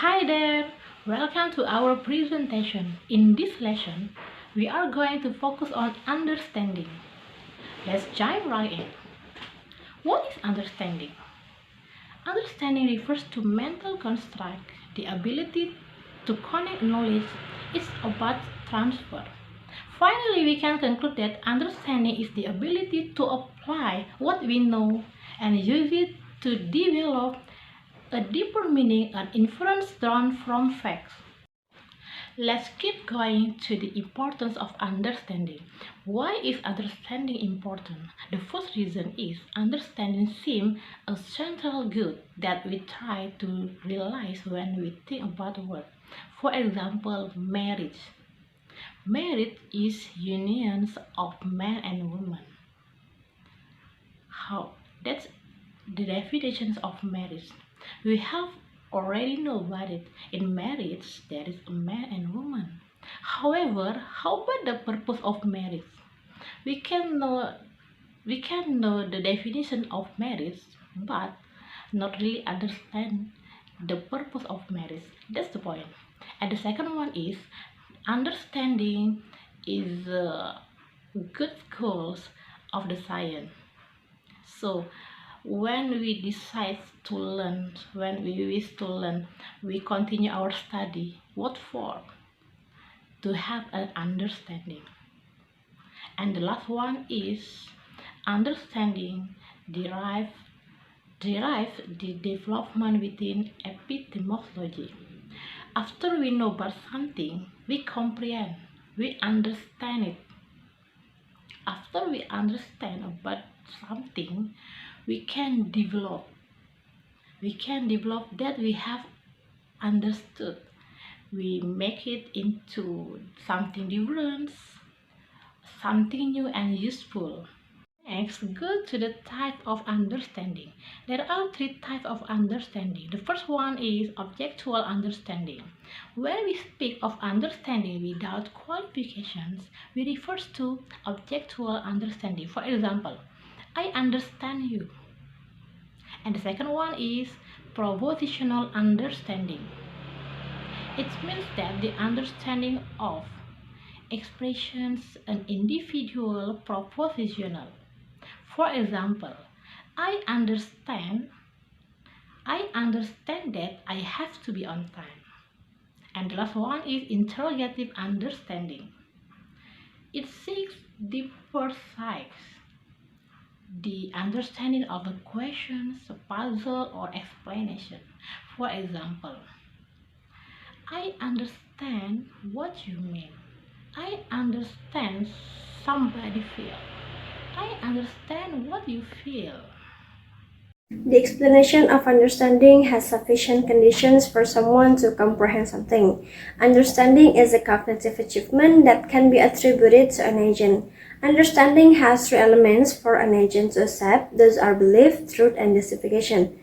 Hi there! Welcome to our presentation. In this lesson, we are going to focus on understanding. Let's dive right in. What is understanding? Understanding refers to mental construct, the ability to connect knowledge. It's about transfer. Finally, we can conclude that understanding is the ability to apply what we know and use it to develop a deeper meaning and inference drawn from facts. Let's keep going to the importance of understanding. Why is understanding important? The first reason is understanding seems a central good that we try to realize when we think about the world. For example, marriage. Marriage is unions of man and woman. How? That's the definitions of marriage. We have already know about it. In marriage, there is a man and woman. However, how about the purpose of marriage? We can know the definition of marriage, but not really understand the purpose of marriage. That's the point. And the second one is understanding is good goals of the science. So when we decide to learn, when we wish to learn, we continue our study. What for? To have an understanding. And the last one is understanding derive the development within epistemology. After we know about something, we comprehend, we understand it. After we understand about something, we can develop that we have understood. We make it into something different, something new and useful. Next, go to the type of understanding. There are three types of understanding. The first one is objectual understanding. When we speak of understanding without qualifications, we refer to objectual understanding. For example, I understand you. And the second one is propositional understanding. It means that the understanding of expressions an individual propositional. For example, I understand that I have to be on time. And the last one is interrogative understanding. It seeks deeper sides, the understanding of a question, a puzzle, or explanation. For example, I understand what you mean. I understand somebody feel. I understand what you feel. The explanation of understanding has sufficient conditions for someone to comprehend something. Understanding is a cognitive achievement that can be attributed to an agent. Understanding has three elements for an agent to accept. Those are belief, truth, and justification.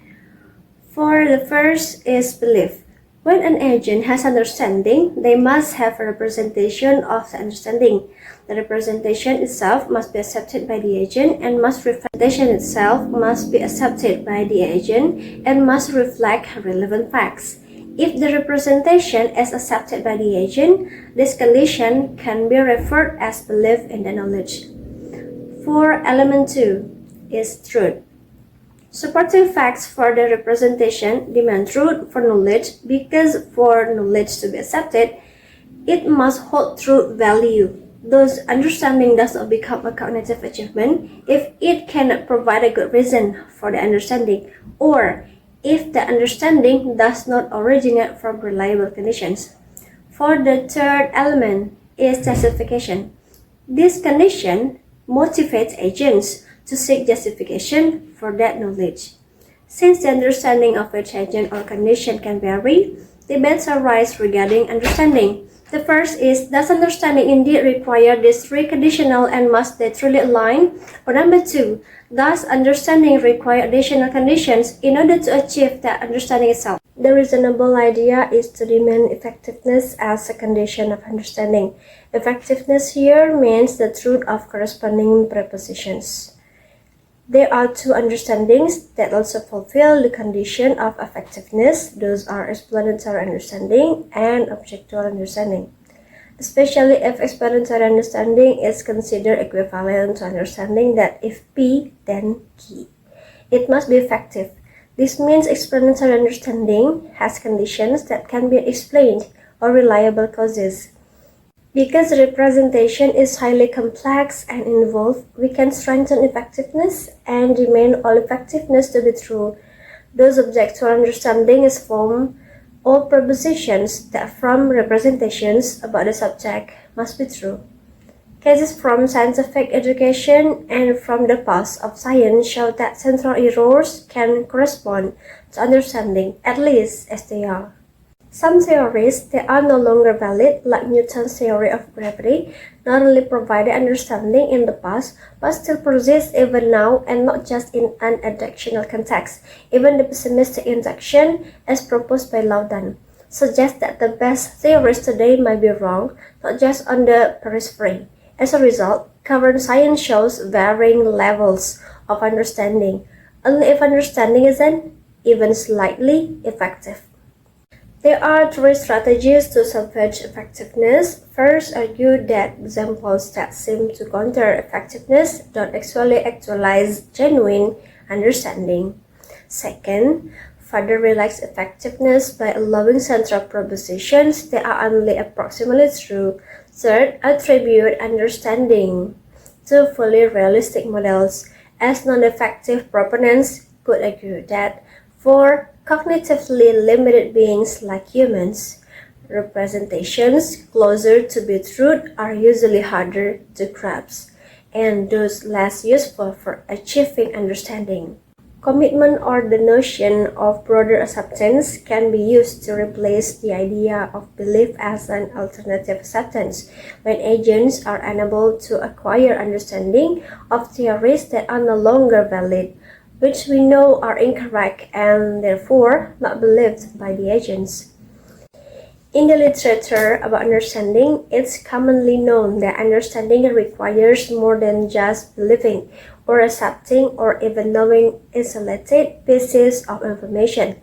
For the first is belief. When an agent has understanding, they must have a representation of the understanding. The representation itself must be accepted by the agent and must reflect relevant facts. If the representation is accepted by the agent, this condition can be referred as belief in the knowledge. For element 2 is truth. Supporting facts for the representation demand truth for knowledge because for knowledge to be accepted, it must hold true value. Thus, understanding does not become a cognitive achievement if it cannot provide a good reason for the understanding, or if the understanding does not originate from reliable conditions. For the third element is justification. This condition motivates agents to seek justification for that knowledge. Since the understanding of each agent or condition can vary, debates arise regarding understanding. The first is, does understanding indeed require these three conditional and must they truly align? Or number 2, does understanding require additional conditions in order to achieve that understanding itself? The reasonable idea is to demand effectiveness as a condition of understanding. Effectiveness here means the truth of corresponding prepositions. There are two understandings that also fulfill the condition of effectiveness. Those are explanatory understanding and objectual understanding. Especially if explanatory understanding is considered equivalent to understanding that if P, then Q. It must be effective. This means explanatory understanding has conditions that can be explained or reliable causes. Because representation is highly complex and involved, we can strengthen effectiveness and demand all effectiveness to be true. Those objectual understanding is from all propositions that from representations about the subject must be true. Cases from scientific education and from the past of science show that central errors can correspond to understanding, at least as they are. Some theories that are no longer valid, like Newton's theory of gravity, not only provided understanding in the past, but still persist even now and not just in an additional context. Even the pessimistic induction, as proposed by Laudon, suggests that the best theories today might be wrong, not just on the periphery. As a result, current science shows varying levels of understanding, only if understanding isn't even slightly effective. There are three strategies to salvage effectiveness. First, argue that examples that seem to counter effectiveness don't actually actualize genuine understanding. Second, further relax effectiveness by allowing central propositions that are only approximately true. Third, attribute understanding to fully realistic models, as non-effective proponents could argue that for cognitively limited beings like humans, representations closer to the truth are usually harder to grasp, and those less useful for achieving understanding. Commitment or the notion of broader acceptance can be used to replace the idea of belief as an alternative acceptance when agents are unable to acquire understanding of theories that are no longer valid, which we know are incorrect and therefore not believed by the agents. In the literature about understanding, it's commonly known that understanding requires more than just believing or accepting or even knowing isolated pieces of information.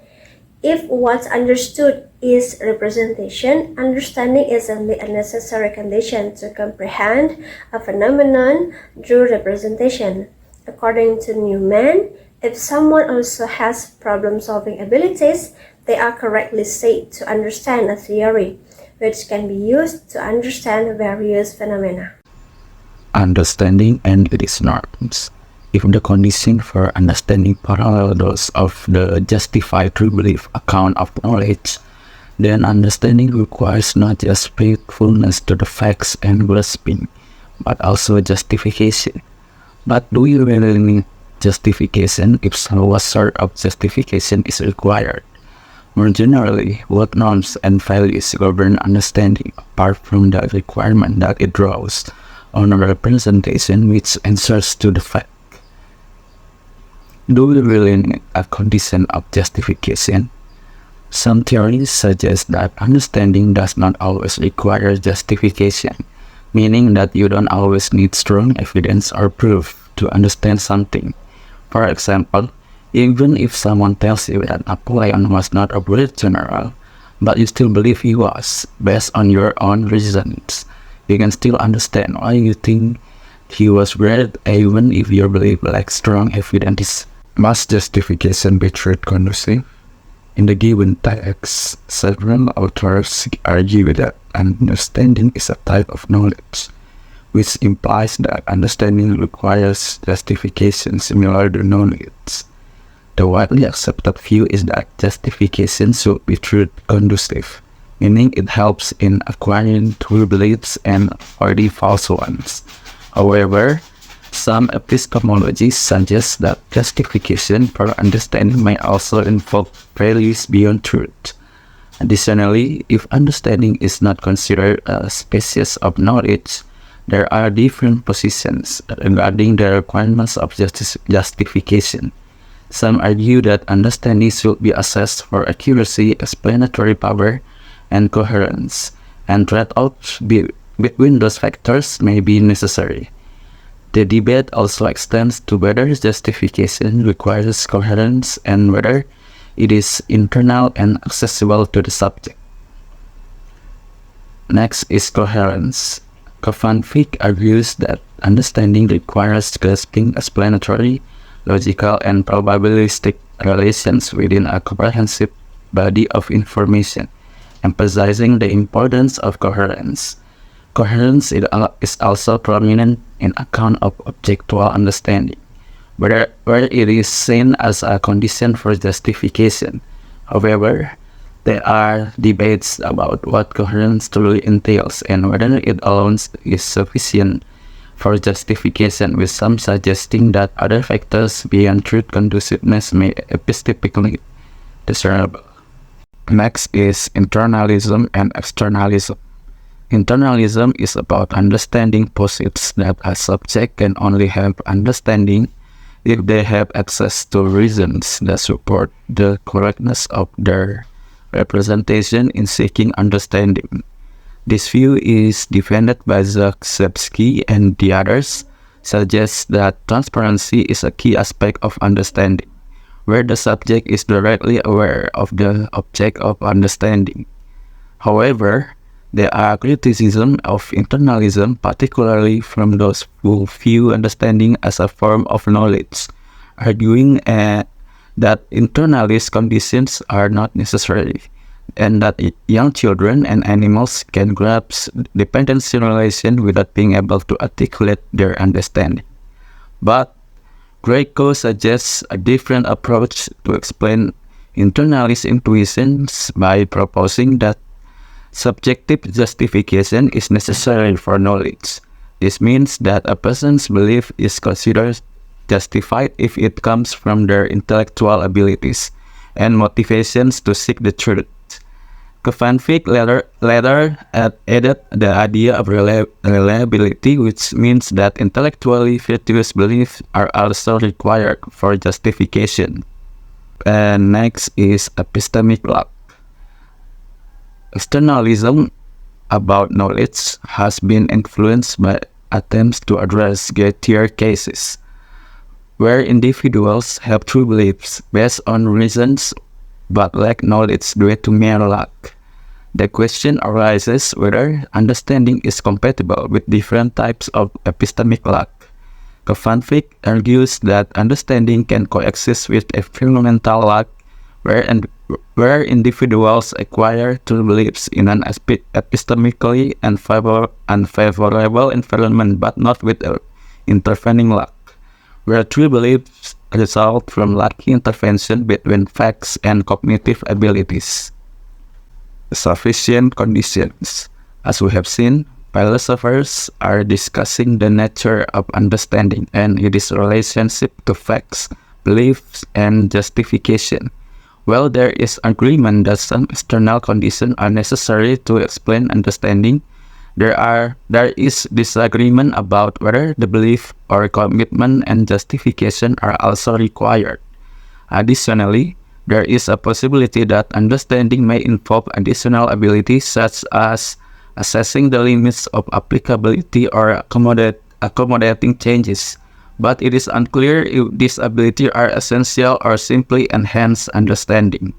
If what's understood is representation, understanding is only a necessary condition to comprehend a phenomenon through representation. According to Newman, if someone also has problem-solving abilities, they are correctly said to understand a theory, which can be used to understand various phenomena. Understanding and its norms. If the condition for understanding parallel those of the justified true belief account of knowledge, then understanding requires not just faithfulness to the facts and grasping, but also justification. But do you really need justification? If so, what sort of justification is required? More generally, what norms and values govern understanding apart from the requirement that it draws on a representation which answers to the fact? Do we really need a condition of justification? Some theories suggest that understanding does not always require justification, meaning that you don't always need strong evidence or proof to understand something. For example, even if someone tells you that Napoleon was not a great general, but you still believe he was, based on your own reasons, you can still understand why you think he was great even if your belief lacks strong evidence. Must justification be truth conducive? In the given text, several authors argue that understanding is a type of knowledge, which implies that understanding requires justification similar to knowledge. The widely accepted view is that justification should be truth conducive, meaning it helps in acquiring true beliefs and avoiding false ones. However, some epistemologists suggest that justification for understanding may also involve values beyond truth. Additionally, if understanding is not considered a species of knowledge, there are different positions regarding the requirements of justification. Some argue that understanding should be assessed for accuracy, explanatory power, and coherence, and trade-offs between those factors may be necessary. The debate also extends to whether justification requires coherence and whether it is internal and accessible to the subject. Next is coherence. Van Vick argues that understanding requires grasping explanatory, logical, and probabilistic relations within a comprehensive body of information, emphasizing the importance of coherence. Coherence is also prominent in account of objectual understanding, where it is seen as a condition for justification. However, there are debates about what coherence truly entails and whether it alone is sufficient for justification, with some suggesting that other factors beyond truth conduciveness may epistemically discernible. Next is internalism and externalism. Internalism is about understanding posits that a subject can only have understanding if they have access to reasons that support the correctness of their representation in seeking understanding. This view is defended by Zagzebski and the others, suggests that transparency is a key aspect of understanding, where the subject is directly aware of the object of understanding. However, there are criticisms of internalism, particularly from those who view understanding as a form of knowledge, arguing that internalist conditions are not necessary, and that young children and animals can grasp dependency relation without being able to articulate their understanding. But Greco suggests a different approach to explain internalist intuitions by proposing that subjective justification is necessary for knowledge. This means that a person's belief is considered justified if it comes from their intellectual abilities and motivations to seek the truth. Van Vick later added the idea of reliability, which means that intellectually virtuous beliefs are also required for justification. And next is epistemic luck. Externalism about knowledge has been influenced by attempts to address Gettier cases, where individuals have true beliefs based on reasons but lack knowledge due to mere luck. The question arises whether understanding is compatible with different types of epistemic luck. Van Vick argues that understanding can coexist with experimental luck, where individuals acquire true beliefs in an epistemically unfavorable environment, but not with intervening luck, where true beliefs result from lucky intervention between facts and cognitive abilities. Sufficient conditions. As we have seen, philosophers are discussing the nature of understanding and its relationship to facts, beliefs, and justification. While there is agreement that some external conditions are necessary to explain understanding, there is disagreement about whether the belief or commitment and justification are also required. Additionally, there is a possibility that understanding may involve additional abilities such as assessing the limits of applicability or accommodating changes, but it is unclear if these abilities are essential or simply enhance understanding.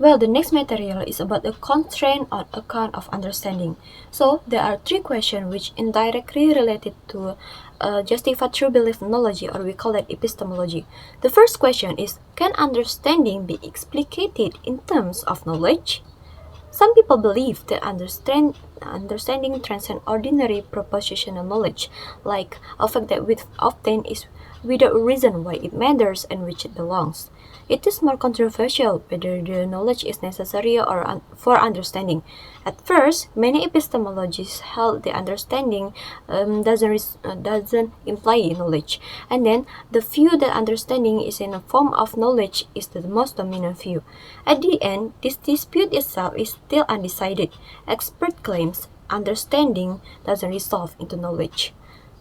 Well, the next material is about the constraint on account of understanding. So, there are three questions which indirectly related to justified true belief knowledge, or we call it epistemology. The first question is, can understanding be explicated in terms of knowledge? Some people believe that understanding transcends ordinary propositional knowledge, like a fact that we obtain is without a reason why it matters and which it belongs. It is more controversial whether the knowledge is necessary or for understanding. At first, many epistemologists held the understanding doesn't imply knowledge, and then the view that understanding is in a form of knowledge is the most dominant view. At the end, this dispute itself is still undecided. Expert claims understanding doesn't resolve into knowledge.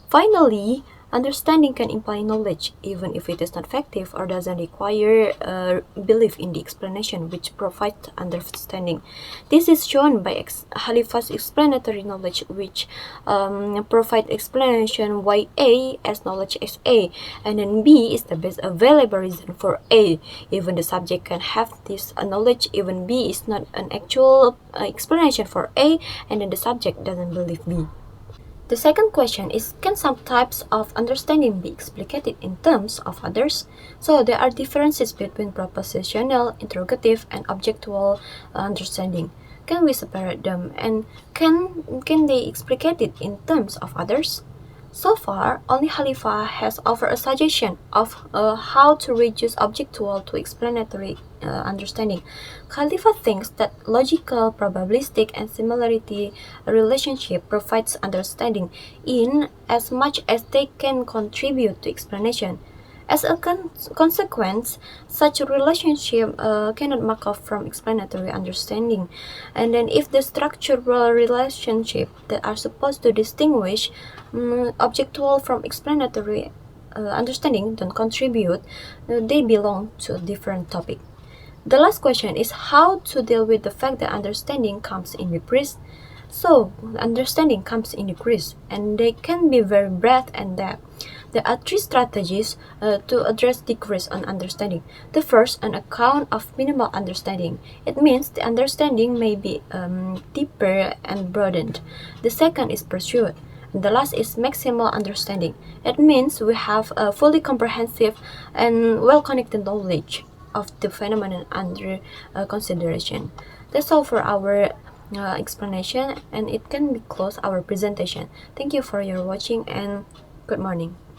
Finally, Understanding can imply knowledge, even if it is not effective or doesn't require belief in the explanation which provides understanding. This is shown by Khalifa's explanatory knowledge, which provide explanation why A as knowledge is A, and then B is the best available reason for A. Even the subject can have this knowledge, even B is not an actual explanation for A, and then the subject doesn't believe B. The second question is, can some types of understanding be explicated in terms of others? So there are differences between propositional, interrogative, and objectual understanding. Can we separate them, and can they explicate it in terms of others? So far, only Khalifa has offered a suggestion of how to reduce objectual to explanatory understanding. Khalifa thinks that logical, probabilistic, and similarity relationship provides understanding in as much as they can contribute to explanation. As a consequence, such a relationship cannot mark off from explanatory understanding. And then if the structural relationship that are supposed to distinguish objectual from explanatory understanding don't contribute, they belong to a different topic. The last question is how to deal with the fact that understanding comes in decrease. So, understanding comes in decrease, and they can be very breadth and depth. There are three strategies to address decrease on understanding. The first, an account of minimal understanding. It means the understanding may be deeper and broadened. The second is pursuit. And the last is maximal understanding. It means we have a fully comprehensive and well-connected knowledge of the phenomenon under consideration. That's all for our explanation, and it can be close our presentation. Thank you for your watching, and good morning.